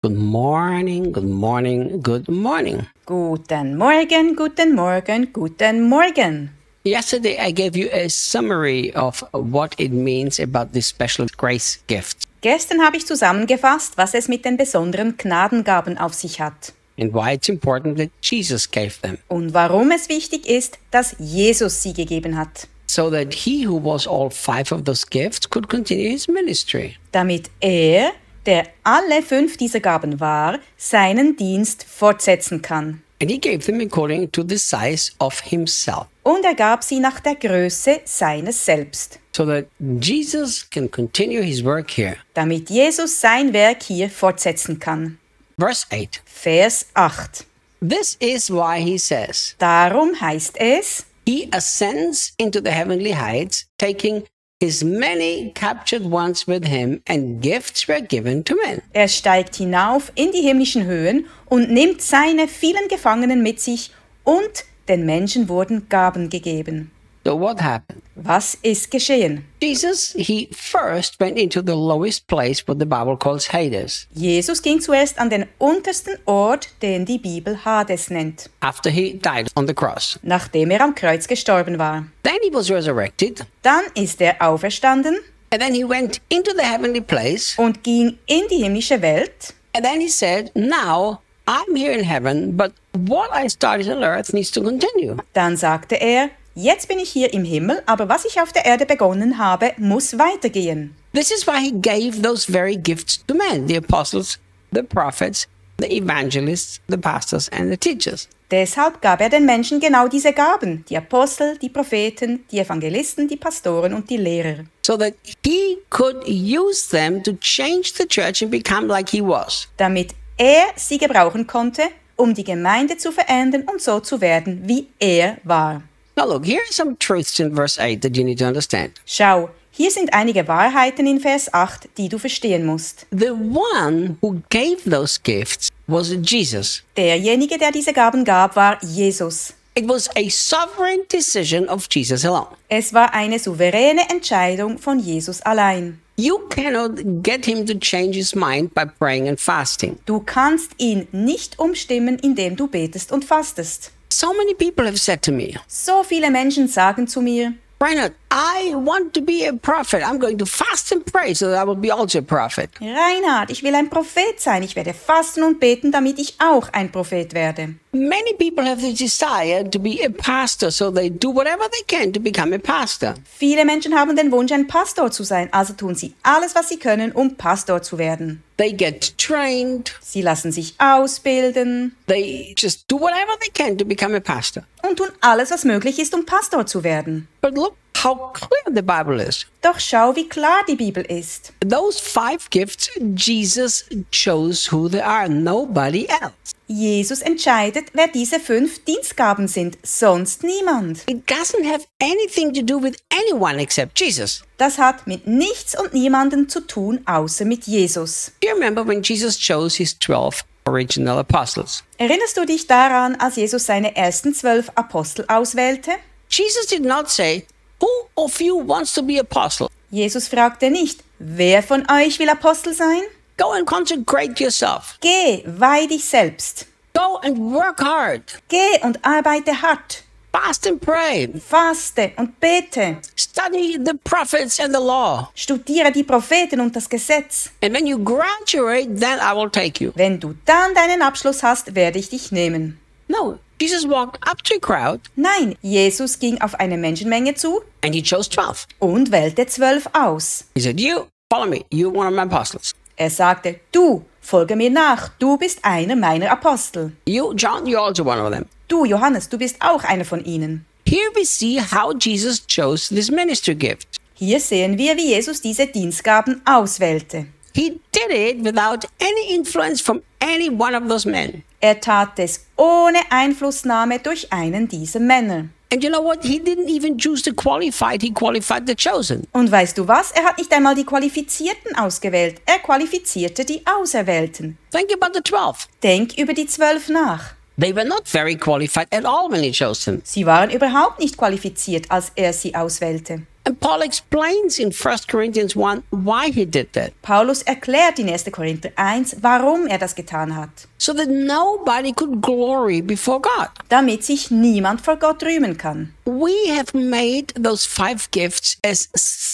Good morning, good morning, good morning. Guten Morgen, guten Morgen, guten Morgen. Yesterday, I gave you a summary of what it means about this special grace gift Gestern habe ich zusammengefasst, was es mit den besonderen Gnadengaben auf sich hat. and why it's important that Jesus gave them, Und warum es wichtig ist, dass Jesus sie gegeben hat. so that he who was all five of those gifts could continue his ministry. Damit er, der alle 5 dieser Gaben war, seinen Dienst fortsetzen kann. And he gave them according to the size of himself, Und er gab sie nach der Größe seines Selbst, so that Jesus can continue his work here. damit Jesus sein Werk hier fortsetzen kann. Verse 8. Vers 8. This is why he says, Darum heißt es, he ascends into the heavenly heights, taking his many captured ones with him, and gifts were given to men. er steigt hinauf in die himmlischen Höhen und nimmt seine vielen Gefangenen mit sich, und den Menschen wurden Gaben gegeben. So what happened? Was ist geschehen? Jesus, he first went into the lowest place, what the Bible calls Hades, Jesus ging zuerst an den untersten Ort, den die Bibel Hades nennt, after he died on the cross. nachdem er am Kreuz gestorben war. Then he was resurrected, Dann ist er auferstanden and then he went into the heavenly place, und ging in die himmlische Welt. and then he said, now I'm here in heaven, but what I started on earth needs to continue. Dann sagte er, jetzt bin ich hier im Himmel, aber was ich auf der Erde begonnen habe, muss weitergehen. This is why he gave those very gifts to men, the apostles, the prophets, the evangelists, the pastors, and the teachers. Deshalb gab er den Menschen genau diese Gaben, die Apostel, die Propheten, die Evangelisten, die Pastoren und die Lehrer, So that he could use them to change the church and become like he was. damit er sie gebrauchen konnte, um die Gemeinde zu verändern und so zu werden, wie er war. Now look, here are some truths in verse 8 that you need to understand. Schau, hier sind einige Wahrheiten in Vers 8, die du verstehen musst. The one who gave those gifts was Jesus. Derjenige, der diese Gaben gab, war Jesus. It was a sovereign decision of Jesus alone. Es war eine souveräne Entscheidung von Jesus allein. You cannot get him to change his mind by praying and fasting. Du kannst ihn nicht umstimmen, indem du betest und fastest. So many people have said to me, So viele Menschen sagen zu mir, Reinhard, I want to be a prophet. I'm going to fast and pray so that I will be also a prophet. Reinhard, ich will ein Prophet sein. Ich werde fasten und beten, damit ich auch ein Prophet werde. Many people have the desire to be a pastor, so they do whatever they can to become a pastor. Viele Menschen haben den Wunsch, ein Pastor zu sein, also tun sie alles, was sie können, um Pastor zu werden. They get trained. Sie lassen sich ausbilden They just do whatever they can to become a pastor. und tun alles, was möglich ist, um Pastor zu werden. But look how clear the Bible is. Doch schau, wie klar die Bibel ist. Those 5 gifts, Jesus chose who they are, nobody else. Jesus entscheidet, wer diese 5 Dienstgaben sind, sonst niemand. It doesn't have anything to do with anyone except Jesus. Das hat mit nichts und niemandem zu tun, außer mit Jesus. Do you remember when Jesus chose his 12 original apostles? Erinnerst du dich daran, als Jesus seine ersten 12 Apostel auswählte? Jesus did not say, who of you wants to be apostle? Jesus fragte nicht, wer von euch will Apostel sein? Go and consecrate yourself. Geh, weih dich selbst. Go and work hard. Geh und arbeite hart. Fast and pray. Faste und bete. Study the prophets and the law. Studiere die Propheten und das Gesetz. And when you graduate, then I will take you. Wenn du dann deinen Abschluss hast, werde ich dich nehmen. No, Jesus walked up to a crowd Nein, Jesus ging auf eine Menschenmenge zu and he chose 12. und wählte 12 aus. He said, you, follow me. You're one of my apostles. Er sagte, du, folge mir nach, du bist einer meiner Apostel. You, John, you're also one of them. Du, Johannes, du bist auch einer von ihnen. Here we see how Jesus chose this ministry gift. Hier sehen wir, wie Jesus diese Dienstgaben auswählte. He did it without any influence from any one of those men. Er tat es ohne Einflussnahme durch einen dieser Männer. And you know what? He didn't even choose the qualified. He qualified the chosen. Und weißt du was? Er hat nicht einmal die Qualifizierten ausgewählt. Er qualifizierte die Auserwählten. Think about the 12. Denk über die 12 nach. They were not very qualified at all when he chose them. Sie waren überhaupt nicht qualifiziert, als er sie auswählte. And Paul explains in 1 Corinthians 1 why he did that. Paulus erklärt in 1. Korinther 1, warum er das getan hat. So that nobody could glory before God. Damit sich niemand vor Gott rühmen kann. We have made those 5 gifts as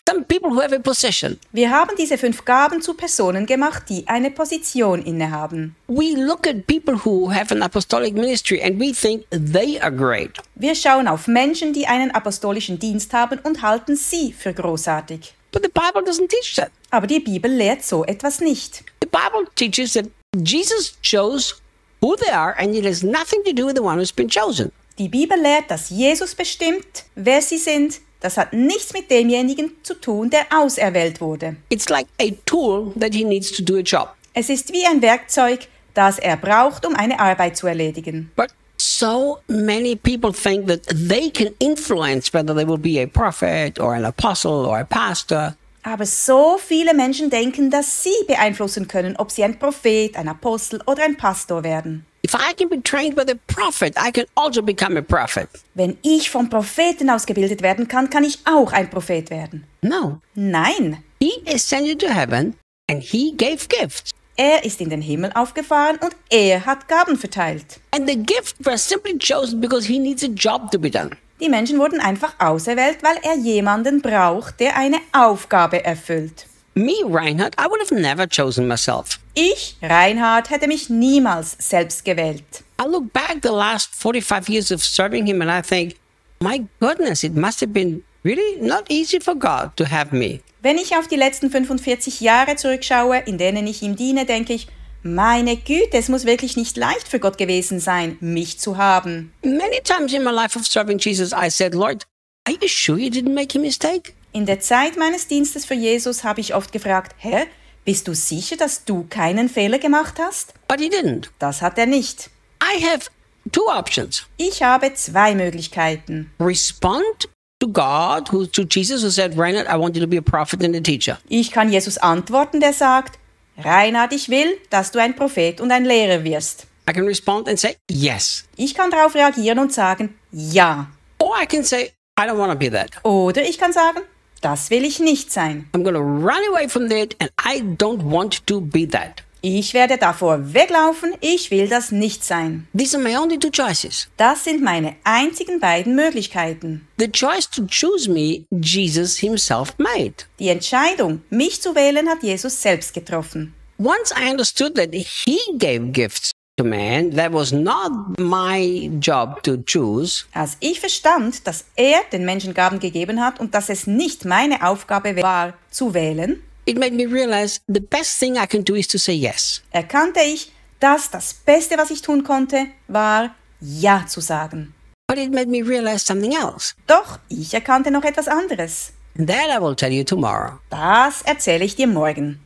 some people who have a position. Wir haben diese 5 Gaben zu Personen gemacht, die eine Position innehaben. We look at people who have an apostolic ministry and we think they are great. Wir schauen auf Menschen, die einen apostolischen Dienst haben und halten sie für großartig. But the Bible doesn't teach that. Aber die Bibel lehrt so etwas nicht. The Bible teaches that Jesus chose who they are and it has nothing to do with the one who's been chosen. Die Bibel lehrt, dass Jesus bestimmt, wer sie sind. Das hat nichts mit demjenigen zu tun, der auserwählt wurde. It's like a tool that he needs to do a job. Es ist wie ein Werkzeug, das er braucht, um eine Arbeit zu erledigen. But so many people think that they can influence whether they will be a prophet or an apostle or a pastor. Aber so viele Menschen denken, dass sie beeinflussen können, ob sie ein Prophet, ein Apostel oder ein Pastor werden. If I can be trained by the prophet, I can also become a prophet. Wenn ich vom Propheten ausgebildet werden kann, kann ich auch ein Prophet werden. No. Nein, He ascended to heaven and he gave gifts. er ist in den Himmel aufgefahren und er hat Gaben verteilt. And the gift was simply chosen because he needs a job to be done. Die Menschen wurden einfach auserwählt, weil er jemanden braucht, der eine Aufgabe erfüllt. Me, Reinhard, I would have never chosen myself. Ich, Reinhard, hätte mich niemals selbst gewählt. I look back the last 45 years of serving him and I think, my goodness, it must have been really not easy for God to have me. Wenn ich auf die letzten 45 Jahre zurückschaue, in denen ich ihm diene, denke ich, meine Güte, es muss wirklich nicht leicht für Gott gewesen sein, mich zu haben. Many times in my life of serving Jesus, I said, Lord, are you sure you didn't make a mistake? In der Zeit meines Dienstes für Jesus habe ich oft gefragt, Herr, bist du sicher, dass du keinen Fehler gemacht hast? But he didn't. Das hat er nicht. I have 2 options. Ich habe 2 Möglichkeiten. Respond to God, to Jesus who said, Reinhard, I want you to be a prophet and a teacher. Ich kann Jesus antworten, der sagt, Reinhard, ich will, dass du ein Prophet und ein Lehrer wirst. I can respond and say, yes. Ich kann darauf reagieren und sagen, ja. Or I can say, I don't want to be that. Oder ich kann sagen, das will ich nicht sein. I'm going to run away from that and I don't want to be that. Ich werde davor weglaufen, ich will das nicht sein. These are my only 2 choices. Das sind meine einzigen beiden Möglichkeiten. The choice to choose me, Jesus himself made. Die Entscheidung, mich zu wählen, hat Jesus selbst getroffen. Once I understood that he gave gifts to man, that was not my job to choose. Als ich verstand, dass er den Menschen Gaben gegeben hat und dass es nicht meine Aufgabe war, zu wählen, It made me realize the best thing I can do is to say yes. erkannte ich, dass das Beste, was ich tun konnte, war, Ja zu sagen. But it made me realize something else. Doch ich erkannte noch etwas anderes. And that I will tell you tomorrow. Das erzähle ich dir morgen.